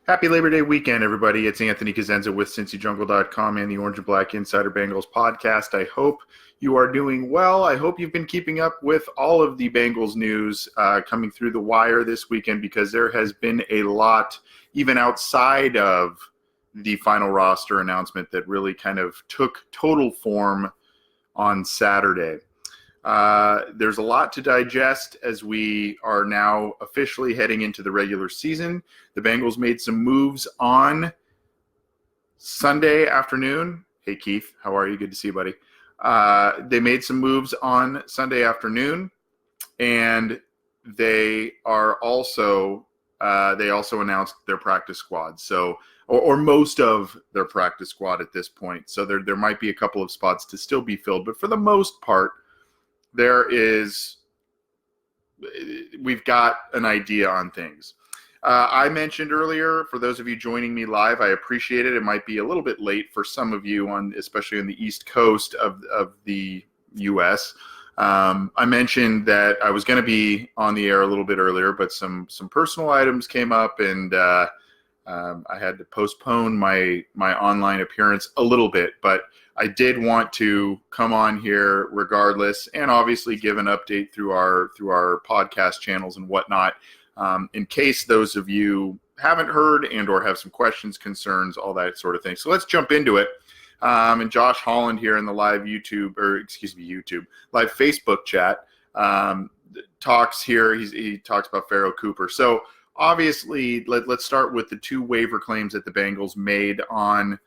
Happy Labor Day weekend, everybody. It's Anthony Cosenza with CincyJungle.com and the Orange and Black Insider Bengals podcast. I hope you are doing well. I hope you've been keeping up with all of the Bengals news coming through the wire this weekend, because there has been a lot, even outside of the final roster announcement, that really kind of took total form on Saturday. There's a lot to digest as we are now officially heading into the regular season. The Bengals made some moves on Sunday afternoon. Hey, Keith, how are you? Good to see you, buddy. They made some moves on Sunday afternoon, and they also announced their practice squad. So, or most of their practice squad at this point. So there might be a couple of spots to still be filled, but for the most part, we've got an idea on things. I mentioned earlier, for those of you joining me live, I appreciate it. It might be a little bit late for some of you, especially on the East Coast of the U.S. I mentioned that I was going to be on the air a little bit earlier, but some personal items came up, and I had to postpone my online appearance a little bit. But I did want to come on here regardless, and obviously give an update through our podcast channels and whatnot, in case those of you haven't heard and or have some questions, concerns, all that sort of thing. So let's jump into it. And Josh Holland here in the live live Facebook chat talks here. He talks about Pharaoh Cooper. So obviously, let's start with the two waiver claims that the Bengals made on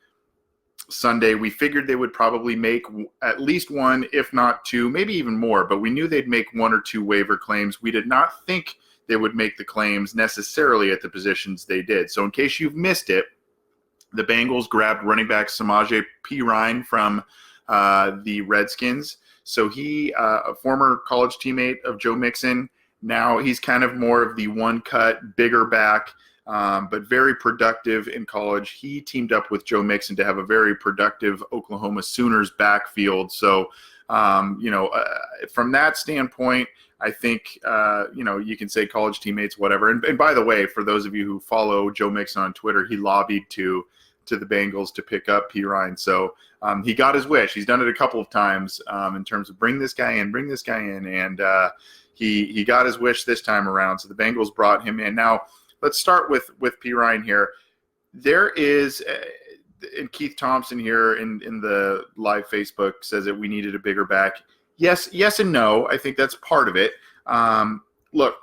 Sunday. We figured they would probably make at least one, if not two, maybe even more, but we knew they'd make one or two waiver claims. We did not think they would make the claims necessarily at the positions they did. So in case you've missed it, the Bengals grabbed running back Samaje Perine from the Redskins. So he, a former college teammate of Joe Mixon, now he's kind of more of the one-cut, bigger back, but very productive in college. He teamed up with Joe Mixon to have a very productive Oklahoma Sooners backfield. So, from that standpoint, I think, you can say college teammates, whatever. And by the way, for those of you who follow Joe Mixon on Twitter, he lobbied to the Bengals to pick up Perine. So he got his wish. He's done it a couple of times in terms of bring this guy in. And he got his wish this time around. So the Bengals brought him in. Now, let's start with Perine here. There is, and Keith Thompson here in the live Facebook says that we needed a bigger back. Yes and no. I think that's part of it. Look,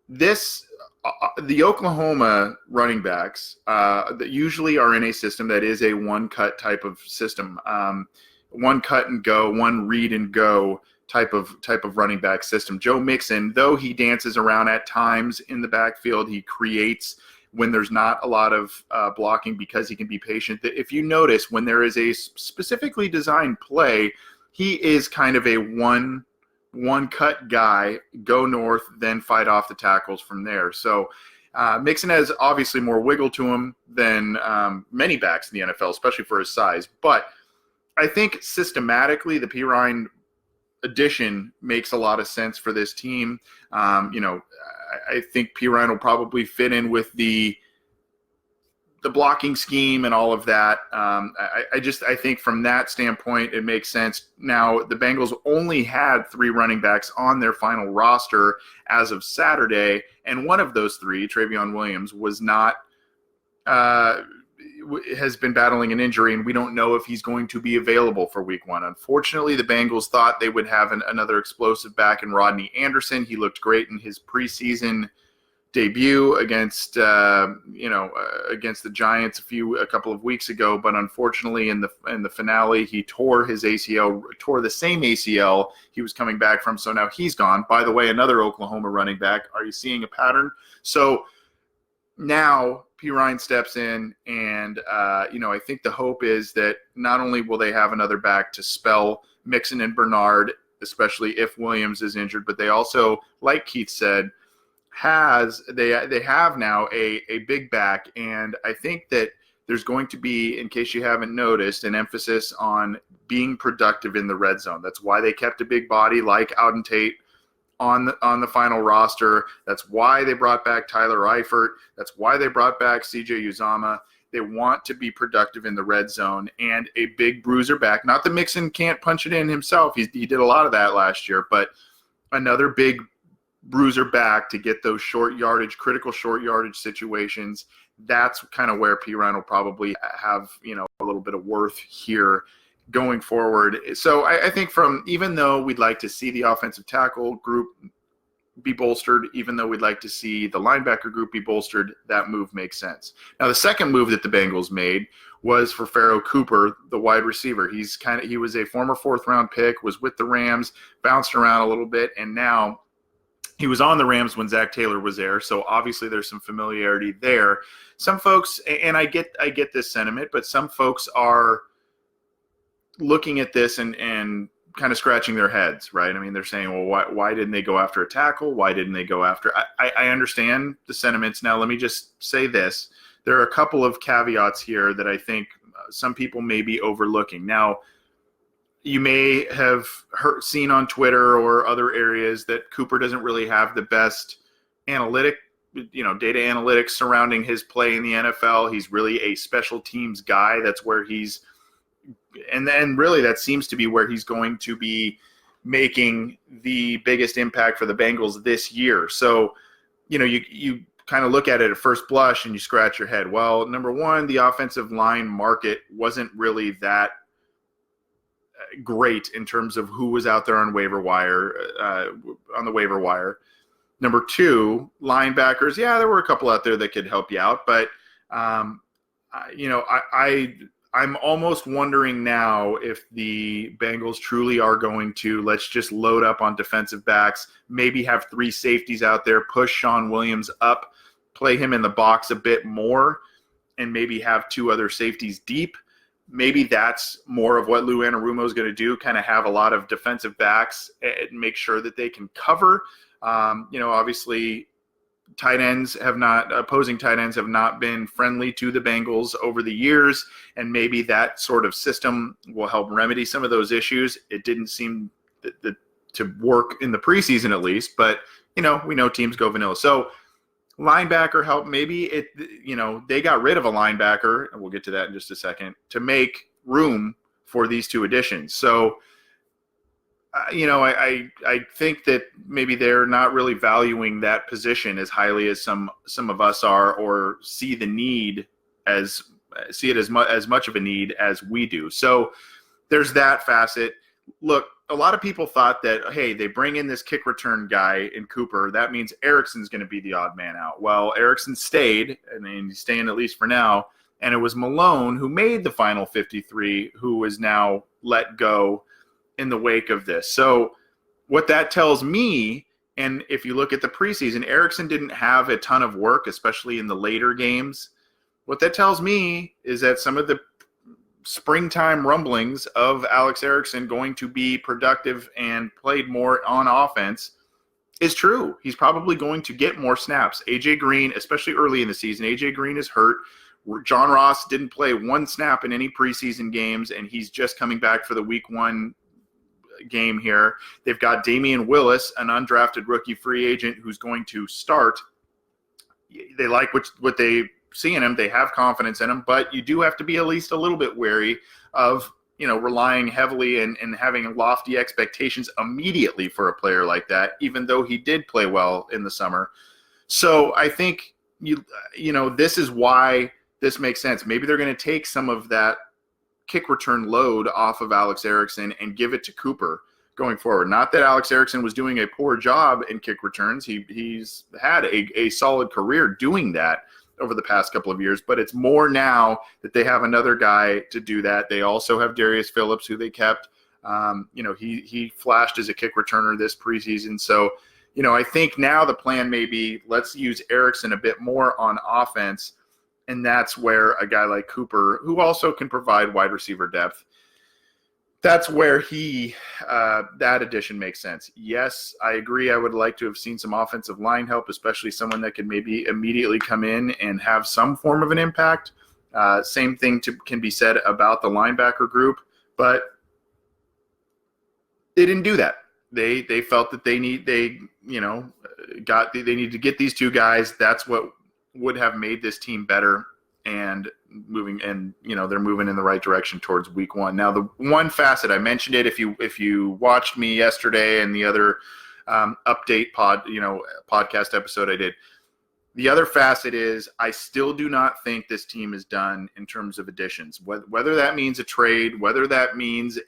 the Oklahoma running backs that usually are in a system that is a one-cut type of system, one cut and go, one read and go type of running back system. Joe Mixon, though he dances around at times in the backfield, he creates when there's not a lot of blocking because he can be patient. If you notice, when there is a specifically designed play, he is kind of a one-cut guy, go north, then fight off the tackles from there. So Mixon has obviously more wiggle to him than many backs in the NFL, especially for his size. But I think systematically the Perine addition makes a lot of sense for this team. I think Perine will probably fit in with the blocking scheme and all of that. I think from that standpoint, it makes sense. Now, the Bengals only had 3 running backs on their final roster as of Saturday, and one of those 3, Travion Williams, was not has been battling an injury, and we don't know if he's going to be available for week 1. Unfortunately, the Bengals thought they would have another explosive back in Rodney Anderson. He looked great in his preseason debut against the Giants a couple of weeks ago, but unfortunately in the finale he tore the same ACL he was coming back from, so now he's gone. By the way, another Oklahoma running back. Are you seeing a pattern? So now Perine steps in, and I think the hope is that not only will they have another back to spell Mixon and Bernard, especially if Williams is injured, but they also, like Keith said, they have now a big back, and I think that there's going to be, in case you haven't noticed, an emphasis on being productive in the red zone. That's why they kept a big body like Auden Tate on the final roster. That's why they brought back Tyler Eifert. That's why they brought back CJ Uzama. They want to be productive in the red zone, and a big bruiser back. Not that Mixon can't punch it in himself. He did a lot of that last year, but another big bruiser back to get those critical short yardage situations. That's kind of where Perine will probably have, a little bit of worth here going forward. So I think even though we'd like to see the offensive tackle group be bolstered, even though we'd like to see the linebacker group be bolstered, that move makes sense. Now, the second move that the Bengals made was for Pharaoh Cooper, the wide receiver. He was a former 4th-round pick, was with the Rams, bounced around a little bit, and now he was on the Rams when Zac Talyor was there, so obviously there's some familiarity there. Some folks, and I get this sentiment, but some folks are looking at this and kind of scratching their heads, right? I mean, they're saying, well, why didn't they go after a tackle? Why didn't they go after – I understand the sentiments. Now, let me just say this. There are a couple of caveats here that I think some people may be overlooking. Now, you may have seen on Twitter or other areas that Cooper doesn't really have the best data analytics surrounding his play in the NFL. He's really a special teams guy. That's where and then really that seems to be where he's going to be making the biggest impact for the Bengals this year. So, you kind of look at it at first blush and you scratch your head. Well, number one, the offensive line market wasn't really that great in terms of who was out there on the waiver wire. Number two, linebackers. Yeah, there were a couple out there that could help you out, but I'm almost wondering now if the Bengals truly are going to, let's just load up on defensive backs, maybe have 3 safeties out there, push Sean Williams up, play him in the box a bit more, and maybe have 2 other safeties deep. Maybe that's more of what Lou Anarumo is going to do, kind of have a lot of defensive backs and make sure that they can cover. Obviously, opposing tight ends have not been friendly to the Bengals over the years, and maybe that sort of system will help remedy some of those issues. It didn't seem to work in the preseason at least, but we know teams go vanilla. So linebacker help, maybe they got rid of a linebacker, and we'll get to that in just a second, to make room for these 2 additions. So I think that maybe they're not really valuing that position as highly as some of us are, or see it as much of a need as we do. So there's that facet. Look, a lot of people thought that, hey, they bring in this kick return guy in Cooper, that means Erickson's going to be the odd man out. Well, Erickson stayed, and he's staying at least for now, and it was Malone who made the final 53 who was now let go in the wake of this. So what that tells me, and if you look at the preseason, Erickson didn't have a ton of work, especially in the later games. What that tells me is that some of the springtime rumblings of Alex Erickson going to be productive and played more on offense is true. He's probably going to get more snaps. AJ Green, especially early in the season, AJ Green is hurt. John Ross didn't play 1 snap in any preseason games, and he's just coming back for the week 1 game here. They've got Damian Willis, an undrafted rookie free agent who's going to start. They like what they see in him. They have confidence in him, but you do have to be at least a little bit wary of, relying heavily and having lofty expectations immediately for a player like that, even though he did play well in the summer. So I think, this is why this makes sense. Maybe they're going to take some of that kick return load off of Alex Erickson and give it to Cooper going forward. Not that Alex Erickson was doing a poor job in kick returns. He's had a solid career doing that over the past couple of years, but it's more now that they have another guy to do that. They also have Darius Phillips, who they kept. He flashed as a kick returner this preseason. So, I think now the plan may be, let's use Erickson a bit more on offense. And that's where a guy like Cooper, who also can provide wide receiver depth, that's where that addition makes sense. Yes, I agree. I would like to have seen some offensive line help, especially someone that can maybe immediately come in and have some form of an impact. Same thing can be said about the linebacker group, but they didn't do that. they felt that they need they need to get these two guys. That's what would have made this team better and moving, and they're moving in the right direction towards week one. Now, the one facet, I mentioned it, if you watched me yesterday and the other update podcast episode I did, the other facet is I still do not think this team is done in terms of additions, whether that means a trade, whether that means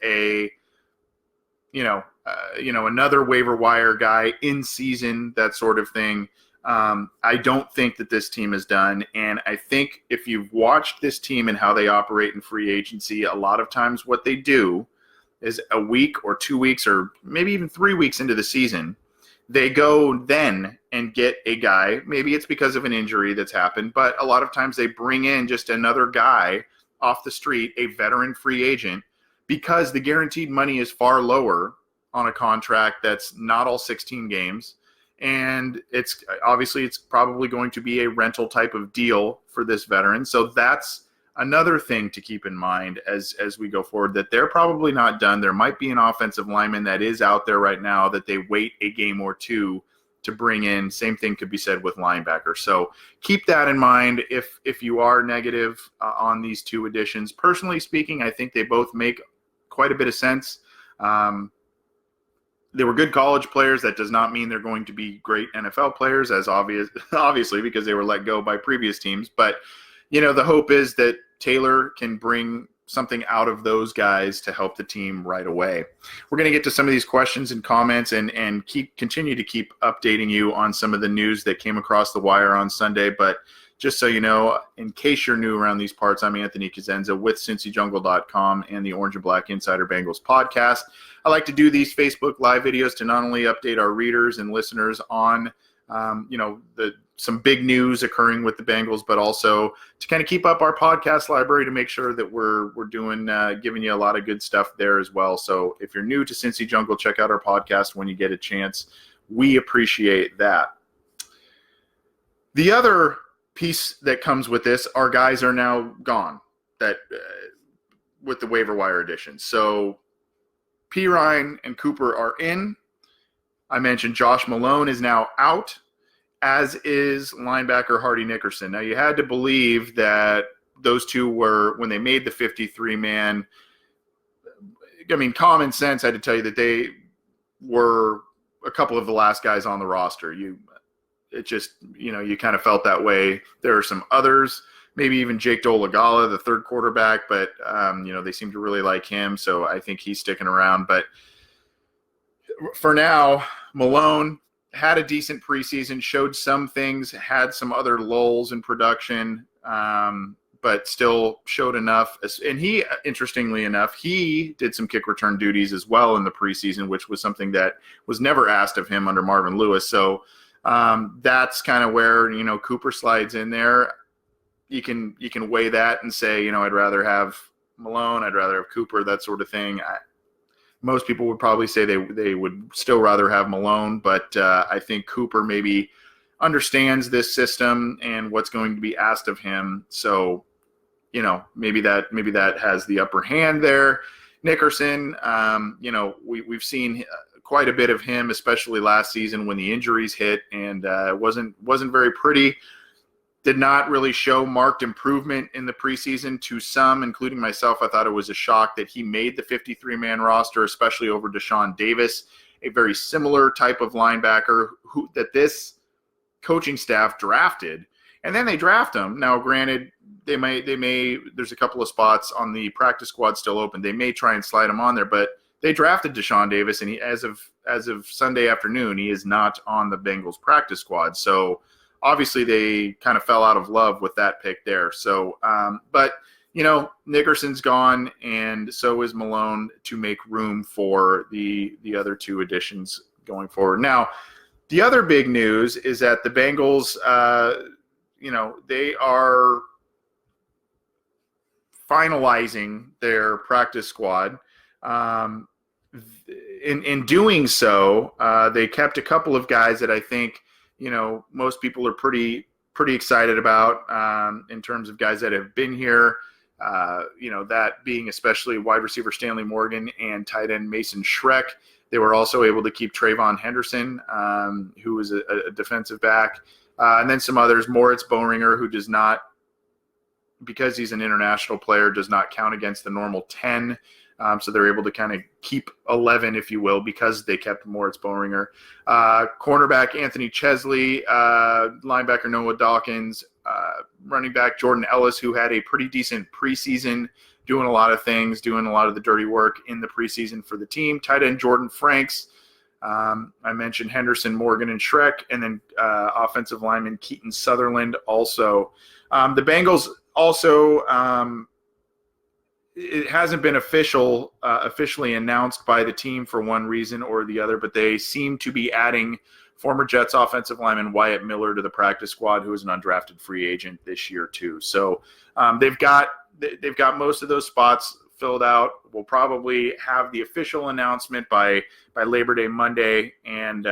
another waiver wire guy in season, that sort of thing. I don't think that this team is done. And I think if you've watched this team and how they operate in free agency, a lot of times what they do is a week or 2 weeks or maybe even 3 weeks into the season, they go then and get a guy. Maybe it's because of an injury that's happened, but a lot of times they bring in just another guy off the street, a veteran free agent, because the guaranteed money is far lower on a contract that's not all 16 games. And it's probably going to be a rental type of deal for this veteran. So that's another thing to keep in mind as we go forward, that they're probably not done. There might be an offensive lineman that is out there right now that they wait a game or two to bring in. Same thing could be said with linebacker. So keep that in mind if you are negative on these two additions. Personally speaking, I think they both make quite a bit of sense. They were good college players. That does not mean they're going to be great NFL players, as obviously, because they were let go by previous teams. But, the hope is that Taylor can bring something out of those guys to help the team right away. We're going to get to some of these questions and comments and continue to keep updating you on some of the news that came across the wire on Sunday. But just so you know, in case you're new around these parts, I'm Anthony Cosenza with CincyJungle.com and the Orange and Black Insider Bengals podcast. I like to do these Facebook Live videos to not only update our readers and listeners on, some big news occurring with the Bengals, but also to kind of keep up our podcast library to make sure that we're doing, giving you a lot of good stuff there as well. So if you're new to Cincy Jungle, check out our podcast when you get a chance. We appreciate that. The other piece that comes with this, our guys are now gone with the waiver wire additions. So Pirine and Cooper are in. I mentioned Josh Malone is now out, as is linebacker Hardy Nickerson. Now, you had to believe that those two were, when they made the 53-man, common sense had to tell you that they were a couple of the last guys on the roster. You kind of felt that way. There are some others, maybe even Jake Dolegala, the third quarterback, but, they seem to really like him, so I think he's sticking around. But for now, Malone had a decent preseason, showed some things, had some other lulls in production, but still showed enough. And he, interestingly enough, he did some kick return duties as well in the preseason, which was something that was never asked of him under Marvin Lewis. So that's kind of where, Cooper slides in there. You can weigh that and say, I'd rather have Malone, I'd rather have Cooper, that sort of thing. Most people would probably say they would still rather have Malone, but I think Cooper maybe understands this system and what's going to be asked of him. So, maybe that has the upper hand there. Nickerson, we've seen quite a bit of him, especially last season when the injuries hit, and wasn't very pretty. Did not really show marked improvement in the preseason. To some, including myself, I thought it was a shock that he made the 53-man roster, especially over Deshaun Davis, a very similar type of linebacker that this coaching staff drafted. And then they draft him. Now, granted, they may there's a couple of spots on the practice squad still open. They may try and slide him on there, but they drafted Deshaun Davis, and he, as of Sunday afternoon, he is not on the Bengals practice squad. So obviously, they kind of fell out of love with that pick there. So, but, Nickerson's gone, and so is Malone, to make room for the other two additions going forward. Now, the other big news is that the Bengals, they are finalizing their practice squad. In doing so, they kept a couple of guys that I think – most people are pretty excited about in terms of guys that have been here, that being especially wide receiver Stanley Morgan and tight end Mason Schreck. They were also able to keep Trayvon Henderson, who was a defensive back, and then some others. Moritz Boehringer, who does not, because he's an international player, does not count against the normal 10. So they're able to kind of keep 11, if you will, because they kept Moritz Boehringer. Cornerback Anthony Chesley, linebacker Noah Dawkins, running back Jordan Ellis, who had a pretty decent preseason, doing a lot of things, doing a lot of the dirty work in the preseason for the team. Tight end Jordan Franks. I mentioned Henderson, Morgan, and Shrek, and then offensive lineman Keaton Sutherland also. The Bengals also, it hasn't been officially announced by the team for one reason or the other, but they seem to be adding former Jets offensive lineman Wyatt Miller to the practice squad, who is an undrafted free agent this year too. So they've got most of those spots filled out. We'll probably have the official announcement by Labor Day Monday, and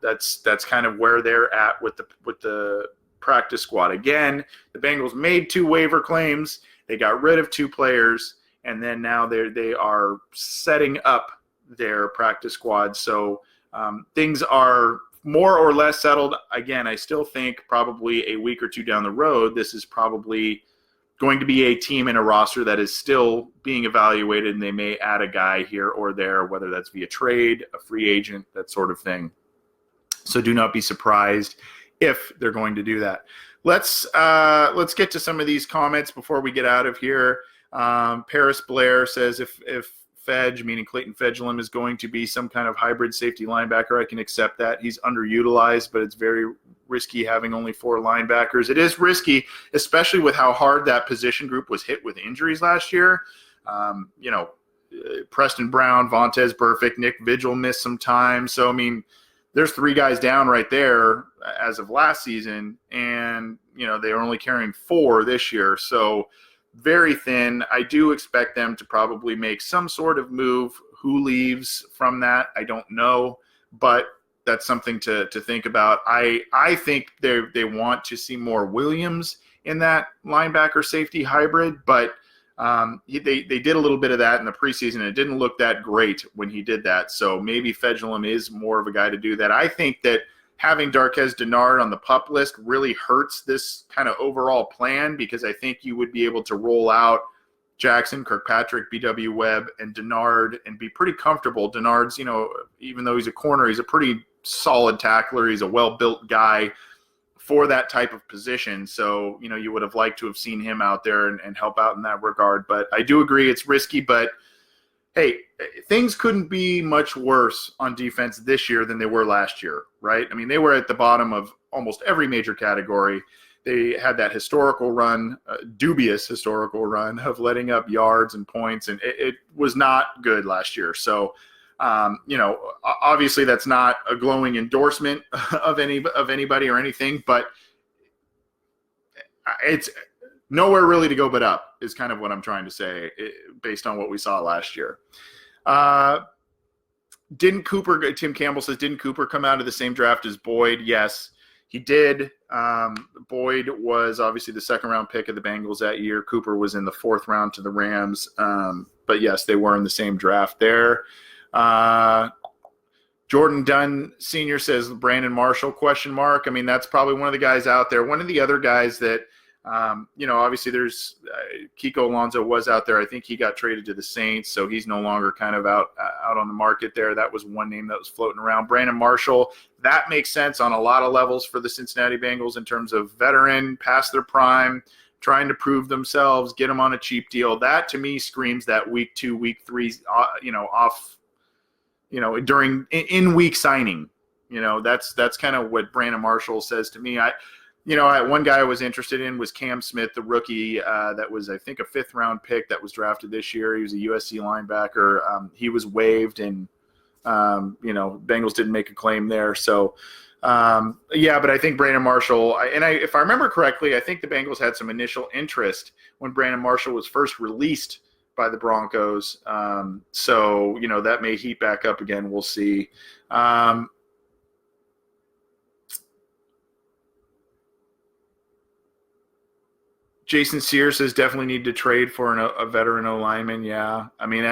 that's kind of where they're at with the practice squad. Again, the Bengals made 2 waiver claims. They got rid of 2 players, and then now they are setting up their practice squad. So things are more or less settled. Again, I still think probably a week or 2 down the road, this is probably going to be a team and a roster that is still being evaluated, and they may add a guy here or there, whether that's via trade, a free agent, that sort of thing. So do not be surprised if they're going to do that. Let's get to some of these comments before we get out of here. Paris Blair says, if Fedge, meaning Clayton Fedgelum, is going to be some kind of hybrid safety linebacker, I can accept that. He's underutilized, but it's very risky having only 4 linebackers. It is risky, especially with how hard that position group was hit with injuries last year. Preston Brown, Vontaze Burfict, Nick Vigil missed some time. So, I mean, there's 3 guys down right there as of last season, and, they are only carrying 4 this year. So very thin. I do expect them to probably make some sort of move. Who leaves from that, I don't know, but that's something to think about. I think they want to see more Williams in that linebacker safety hybrid, but they did a little bit of that in the preseason, and it didn't look that great when he did that. So maybe Fedgelum is more of a guy to do that. I think that having Darqueze Dennard on the PUP list really hurts this kind of overall plan, because I think you would be able to roll out Jackson, Kirkpatrick, B.W. Webb, and Dennard and be pretty comfortable. Dennard's, even though he's a corner, he's a pretty solid tackler. He's a well-built guy for that type of position. So, you would have liked to have seen him out there and help out in that regard. But I do agree it's risky, but hey, things couldn't be much worse on defense this year than they were last year, right? I mean, they were at the bottom of almost every major category. They had that historical run, dubious historical run of letting up yards and points, and it was not good last year. So, obviously that's not a glowing endorsement of anybody or anything, but it's nowhere really to go but up is kind of what I'm trying to say based on what we saw last year. Tim Campbell says, didn't Cooper come out of the same draft as Boyd? Yes, he did. Boyd was obviously the 2nd round pick of the Bengals that year. Cooper was in the 4th round to the Rams. But yes, they were in the same draft there. Jordan Dunn Sr. says Brandon Marshall, ? I mean, that's probably one of the guys out there. One of the other guys that, obviously there's Kiko Alonso was out there. I think he got traded to the Saints, so he's no longer kind of out on the market there. That was one name that was floating around. Brandon Marshall, that makes sense on a lot of levels for the Cincinnati Bengals in terms of veteran, past their prime, trying to prove themselves, get them on a cheap deal. That to me screams that week 2, week 3, during in week signing. That's kind of what Brandon Marshall says to me. One guy I was interested in was Cam Smith, the rookie that was, I think, a 5th round pick that was drafted this year. He was a USC linebacker. He was waived, and Bengals didn't make a claim there. So, but I think Brandon Marshall, if I remember correctly, I think the Bengals had some initial interest when Brandon Marshall was first released by the Broncos. So, that may heat back up again. We'll see. Jason Sears says definitely need to trade for a veteran O lineman. Yeah. I mean,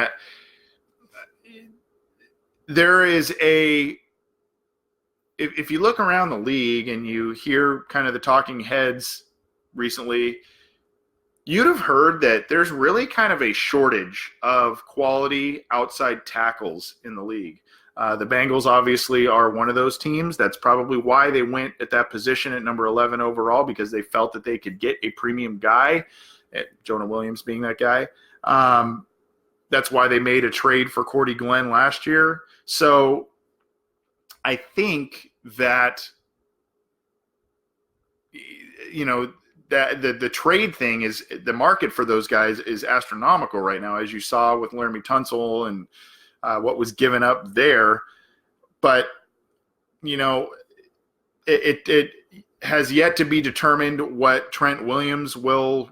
there is if you look around the league and you hear kind of the talking heads recently, you'd have heard that there's really kind of a shortage of quality outside tackles in the league. The Bengals obviously are one of those teams. That's probably why they went at that position at number 11 overall, because they felt that they could get a premium guy, Jonah Williams being that guy. That's why they made a trade for Cordy Glenn last year. So I think that, that the trade thing is, the market for those guys is astronomical right now, as you saw with Laramie Tunsil and what was given up there. But, it has yet to be determined what Trent Williams will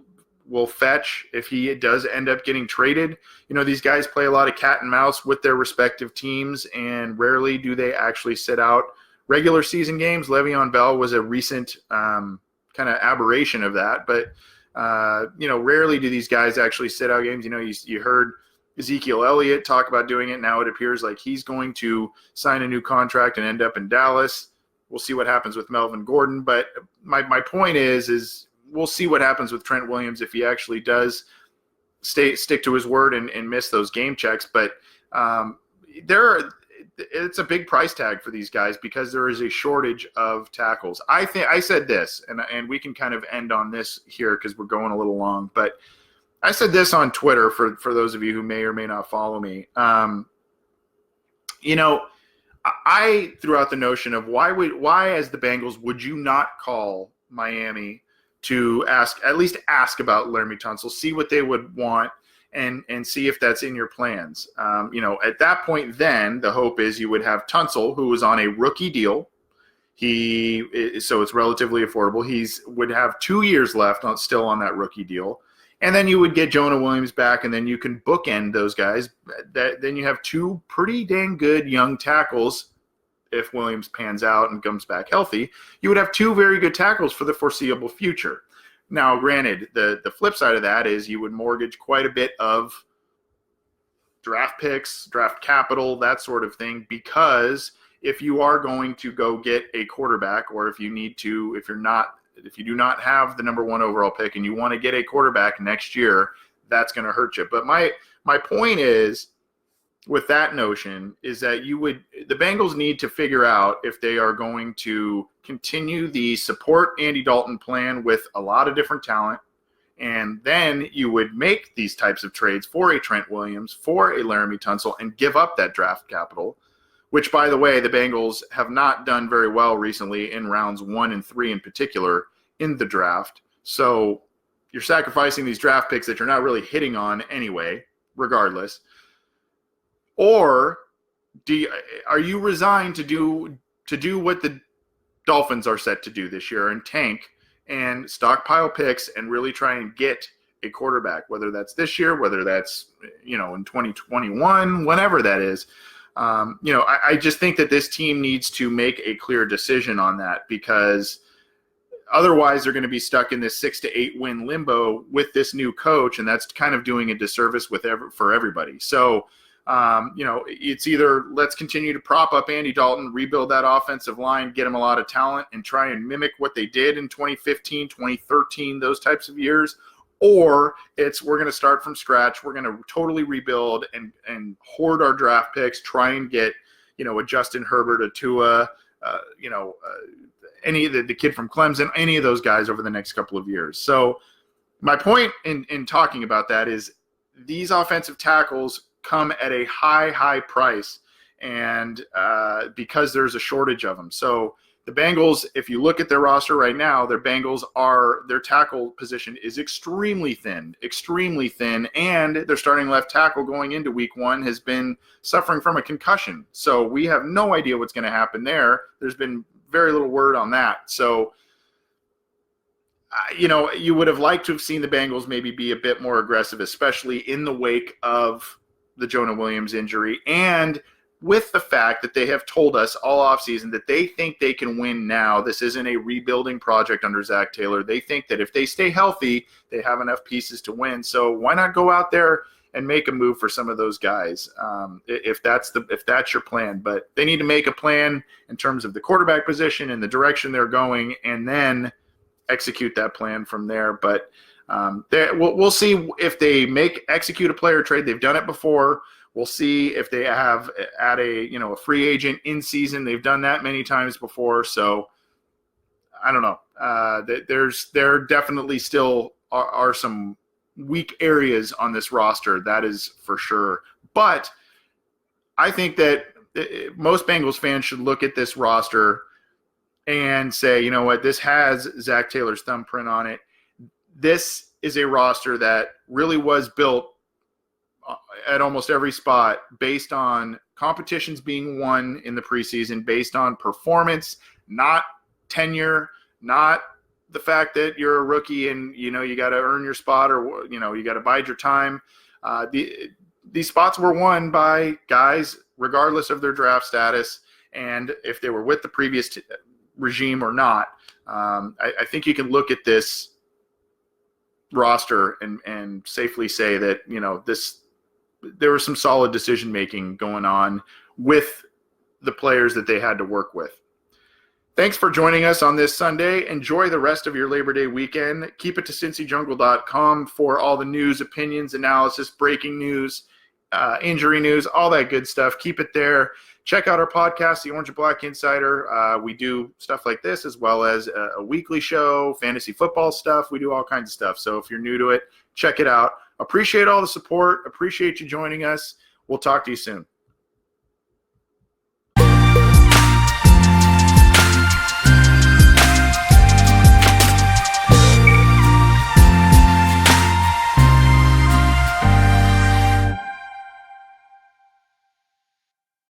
fetch if he does end up getting traded. These guys play a lot of cat and mouse with their respective teams, and rarely do they actually sit out regular season games. Le'Veon Bell was a recent kind of aberration of that, but rarely do these guys actually sit out games. You heard Ezekiel Elliott talk about doing it. Now it appears like he's going to sign a new contract and end up in Dallas. We'll see what happens with Melvin Gordon, but my point is we'll see what happens with Trent Williams if he actually does stick to his word and miss those game checks. But it's a big price tag for these guys because there is a shortage of tackles. I said this, and we can kind of end on this here because we're going a little long, but I said this on Twitter for those of you who may or may not follow me. I threw out the notion of why as the Bengals would you not call Miami to at least ask about Laramie Tunsil, see what they would want, and see if that's in your plans. At that point, then the hope is you would have Tunsil, who was on a rookie deal. So it's relatively affordable. Would have 2 years left still on that rookie deal. And then you would get Jonah Williams back, and then you can bookend those guys. Then you have two pretty dang good young tackles. If Williams pans out and comes back healthy, you would have two very good tackles for the foreseeable future. Now, granted, the flip side of that is you would mortgage quite a bit of draft picks, draft capital, that sort of thing, because if you are going to go get a quarterback, or if you do not have the number 1 overall pick and you want to get a quarterback next year, that's going to hurt you. But my point is, with that notion, is that the Bengals need to figure out if they are going to continue the support Andy Dalton plan with a lot of different talent, and then you would make these types of trades for a Trent Williams, for a Laramie Tunsil, and give up that draft capital, which, by the way, the Bengals have not done very well recently in rounds 1 and 3 in particular in the draft. So you're sacrificing these draft picks that you're not really hitting on anyway, regardless. Or are you resigned to do what the Dolphins are set to do this year and tank and stockpile picks and really try and get a quarterback, whether that's this year, whether that's in 2021, whenever that is. I just think that this team needs to make a clear decision on that, because otherwise they're going to be stuck in this 6 to 8 win limbo with this new coach, and that's kind of doing a disservice for everybody. So it's either let's continue to prop up Andy Dalton, rebuild that offensive line, get him a lot of talent, and try and mimic what they did in 2015, 2013, those types of years, or we're going to start from scratch. We're going to totally rebuild and hoard our draft picks, try and get a Justin Herbert, a Tua, any of the kid from Clemson, any of those guys over the next couple of years. So my point in talking about that is these offensive tackles come at a high price, and because there's a shortage of them. So the Bengals, if you look at their roster right now, their tackle position is extremely thin, and their starting left tackle going into week 1 has been suffering from a concussion. So we have no idea what's going to happen there. There's been very little word on that. So you would have liked to have seen the Bengals maybe be a bit more aggressive, especially in the wake of the Jonah Williams injury, and with the fact that they have told us all offseason that they think they can win now. This isn't a rebuilding project under Zac Talyor. They think that if they stay healthy, they have enough pieces to win. So why not go out there and make a move for some of those guys if that's your plan. But they need to make a plan in terms of the quarterback position and the direction they're going, and then execute that plan from there. But we'll see if they execute a player trade. They've done it before. We'll see if they have add a free agent in season. They've done that many times before. So I don't know. There definitely still are some weak areas on this roster. That is for sure. But I think that most Bengals fans should look at this roster and say, you know what, this has Zac Taylor's thumbprint on it. This is a roster that really was built at almost every spot based on competitions being won in the preseason, based on performance, not tenure, not the fact that you're a rookie and, you got to earn your spot or, you got to bide your time. These spots were won by guys, regardless of their draft status, and if they were with the previous regime or not. I think you can look at this roster and safely say that, there was some solid decision making going on with the players that they had to work with. Thanks for joining us on this Sunday. Enjoy the rest of your Labor Day weekend. Keep it to cincyjungle.com for all the news, opinions, analysis, breaking news, injury news, all that good stuff. Keep it there. Check out our podcast, The Orange and Black Insider. We do stuff like this as well as a weekly show, fantasy football stuff. We do all kinds of stuff. So if you're new to it, check it out. Appreciate all the support. Appreciate you joining us. We'll talk to you soon.